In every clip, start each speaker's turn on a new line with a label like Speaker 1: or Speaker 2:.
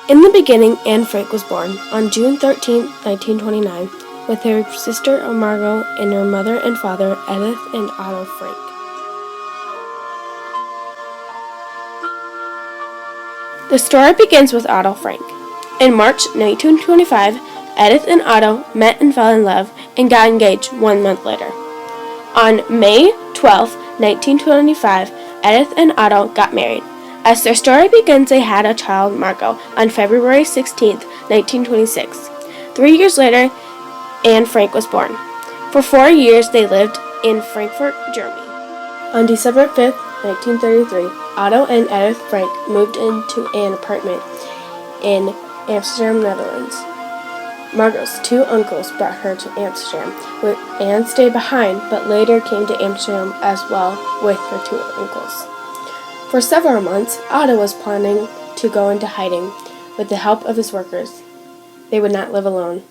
Speaker 1: In the beginning, Anne Frank was born on June 13, 1929, with her sister Margot and her mother and father, Edith and Otto Frank. The story begins with Otto Frank. In March 1925, Edith and Otto met and fell in love and got engaged 1 month later. On May 12, 1925, Edith and Otto got married. As their story begins, they had a child, Margot, on February 16, 1926. 3 years later, Anne Frank was born. For 4 years, they lived in Frankfurt, Germany. On December 5, 1933, Otto and Edith Frank moved into an apartment in Amsterdam, Netherlands. Margot's 2 uncles brought her to Amsterdam. Anne stayed behind, but later came to Amsterdam as well with her 2 uncles. For several months, Otto was planning to go into hiding with the help of his workers. They would not live alone.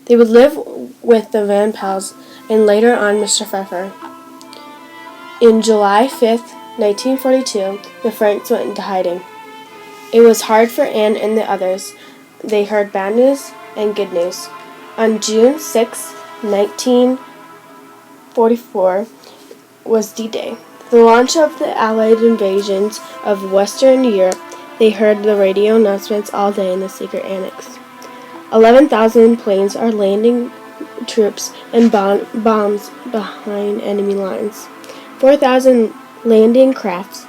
Speaker 1: They would live with the Van Pels and later on Mr. Pfeffer. In July 5, 1942, the Franks went into hiding. It was hard for Anne and the others. They heard bad news and good news. On June 6, 1944, was D-Day. The launch of the Allied invasions of Western Europe. They heard the radio announcements all day in the secret annex. 11,000 planes are landing troops and bombs behind enemy lines. 4,000 landing crafts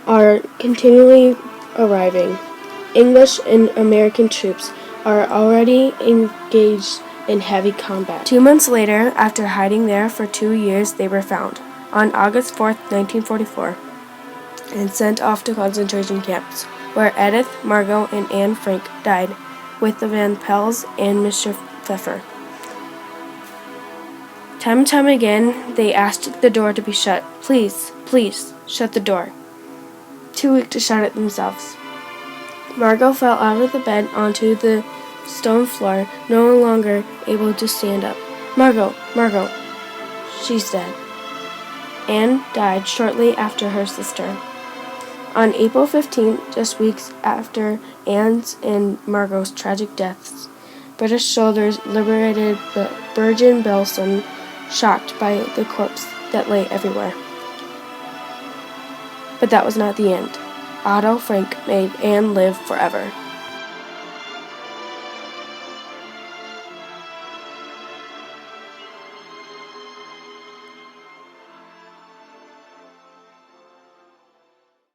Speaker 1: are continually arriving. English and American troops are already engaged in heavy combat. 2 months later, after hiding there for 2 years, they were found on August 4, 1944, and sent off to concentration camps, where Edith, Margot, and Anne Frank died, with the Van Pels and Mr. Pfeffer. Time and time again, they asked the door to be shut. Please, please, shut the door. Too weak to shut it themselves. Margot fell out of the bed onto the stone floor, no longer able to stand up. Margot, Margot, she's dead. Anne died shortly after her sister. On April 15, just weeks after Anne's and Margot's tragic deaths, British soldiers liberated Bergen-Belsen, shocked by the corpses that lay everywhere. But that was not the end. Otto Frank made Anne live forever.